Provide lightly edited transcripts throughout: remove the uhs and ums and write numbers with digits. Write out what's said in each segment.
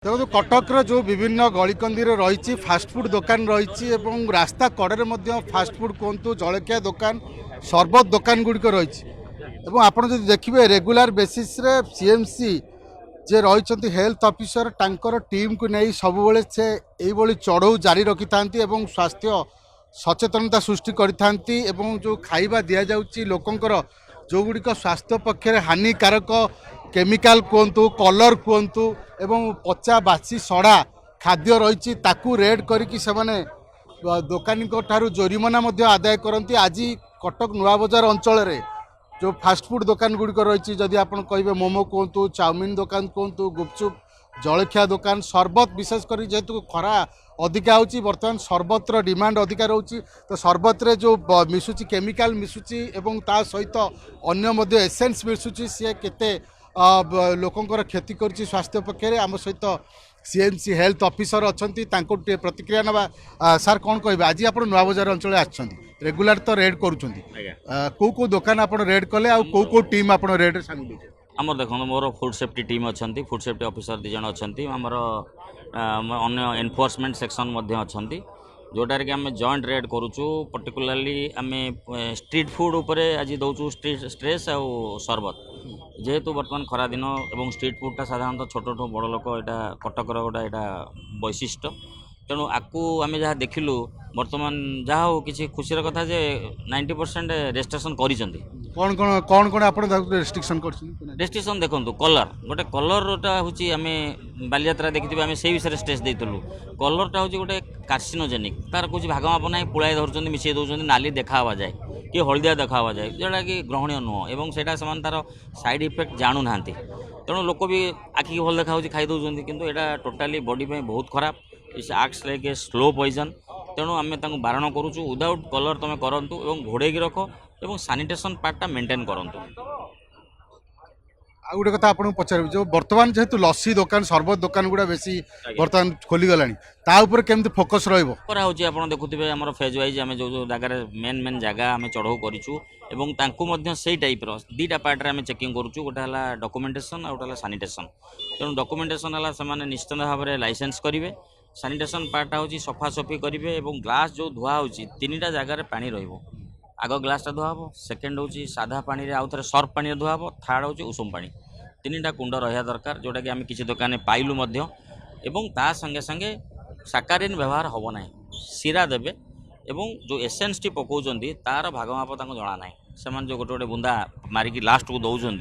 देखो कटक जो विभिन्न गलिकंदी रही फास्टफुड दुकान रही रास्ता कड़े फास्टफुड कहतु जलखिया दुकान सरबत दुकान गुड़िक रही आपड़ जो देखिए रेगुलर बेसिस रे सीएमसी जे रही हेल्थ ऑफिसर टांकर टीम को नहीं सब से यही चढ़ऊ जारी रखि था स्वास्थ्य सचेतनता सृष्टि करि जो खाइबा दि जाउची लोकंकर जो गुड़िक स्वास्थ्य पक्षे हानिकारक केमिकाल कहतु कलर कहतु एवं पचा बासी सड़ा खाद्य रही ताकू रेड करके दोकानी ठारू जोरिमाना आदाय करती। आज कटक नुआ बजार अंचल जो फास्टफुड दुकान गुड़िक रही जदि आप कहे मोमो कहतु चाउमिन दुकान कहतु गुपचुप जलखिया दुकान सरबत विशेषकर जेहेतु खरा अधिका होची बर्तमान सरबतर डिमांड अधिका रोची तो सरबत रे जो मिसुची केमिकाल मिसुची एवं ता सहित अन्य एसेंस मिसुची सी केते लोकंकर क्षति करुच्ची स्वास्थ्य पक्षे आम सहित सीएमसी हेल्थ ऑफिसर अच्छा प्रतिक्रिया ना सार कौन कहे आज आप नुआ बजार अंचल रेगुलर तो रेड कौ दुकान आप रेड कले आ कौ टीम आप रेड सामिल आमर देखो मोर फूड सेफ्टी टीम अच्छा फूड सेफ्टी ऑफिसर दीज अच्छा आमर अन्य एनफोर्समेंट सेक्शन अच्छा जोटार कि आम जॉइंट रेड करुचु पर्टिकुलाली आम स्ट्रीट फूड उपरे आज दौचु स्ट्रेस आ सरबत जेहेतु बर्तमान खरा दिन एवं स्ट्रीट फूडटा साधारणतः छोट ठू बड़ लोक यहाँ कटकर गोटा यहाँ वैशिष्ट्य तेणु आपको आम जहाँ देखिलु बर्तमान जहाँ हो किसी खुशी कथा जे 90% रेस्ट्रिक्शन कौन कौन कौन कौन आप रेस्ट्रिक्शन रेस्ट्रिक्शन देखो कलर गोटे कलरटा हूँ आम बालीजात्रा देखिए आम से विषय स्ट्रेस देलु कलरटा हूँ गोटे कार्सिनोजेनिक तार कुछ भाग माप ना पुलाई धरुँच मिसई दौरान नाली देखा जाए कि हलदिया देखा जाए जोटा कि ग्रहणीय नुह और से तार साइड इफेक्ट जानू ना तेणु लोक भी आखिक भल देखा खाई दौरान किंतु यहाँ टोटाली बॉडी पे बहुत खराब it's acts like a slow poison तेणु आम बारण करुचु विदाउट कलर तुम करंतु एवं घोड़े रख एवं सानिटेशन पार्टा मेंटेन करंतु। आ गोटे कथा आपको पचार जो बर्तमान जेहेतु लस्सी दुकान सरबत दुकान गुड़ा बेसी बर्तमान खोली गलानी ता ऊपर केमती फोकस रहिबो करा होची आपण देखुथिबे हमर फेज वाइज आमे जो जगार मेन मेन जगह आमे चढ़ऊ करिछु एवं तांकु मध्य सेही टाइप रो दीटा पार्ट रे आमे चेकिंग करूछु गोटा हला डॉक्यूमेंटेशन आ गोटा हला सैनिटेशन तेणु डॉक्यूमेंटेशन हला समान निश्चित भाव में लाइसेंस करिवे सैनिटेशन पार्टा होची सफा सफी करिवे एवं ग्लास जो धुआ होची तीनटा जगार पानी रहिबो आग ग्लासटा धुआ हम सेकेंड हूँ साधा पानी रे आउ थे सर्फ पानी धुआ हम थर्ड हूँ उषुम पानी तीनटा कुंड रहा दरकार जोटा कि आम किसी दुकान पाइलु मध्य एवं ता संगे संगे साकारीन व्यवहार हम ना सीरा देवे एवं जो एसेंस टी पकाउछन तार भाग माप जना ना से जो गोटे गोटे बुंदा मारिकी लास्ट को दौरान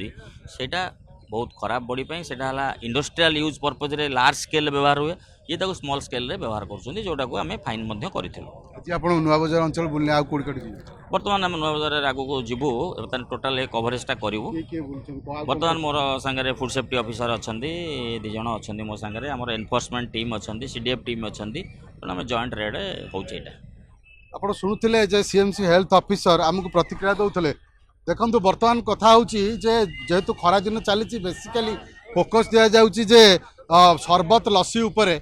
सेटा बहुत खराब बॉडी पे सेटा इंडस्ट्रियल यूज पर्पज रे लार्ज स्केल व्यवहार हुए ये ताको स्मॉल स्केल रे व्यवहार कर जोटा को आम फाइन करूँ नुआ बजार अंचल बुलने आ कोड बर्तमान आम नुआ बजार आगू को जीवु टोटाल कभरेजटा करूँ बर्तमान मोर सांगे फूड सेफ्टी ऑफिसर अच्छा दीज अच्छा मो सांगे आम एनफोर्समेंट टीम अच्छा सीडीएफ टीम अच्छा तेणु आम जॉइंट रेड होटा आप शुणुले जे सीएमसी हेल्थ ऑफिसर आमको प्रतिक्रिया दौले देखो बर्तमान कथा हूँ जेहेतु खरा दिन चली बेसिकाली फोकस दि जाऊँगी जे सरबत लस्सी उपरे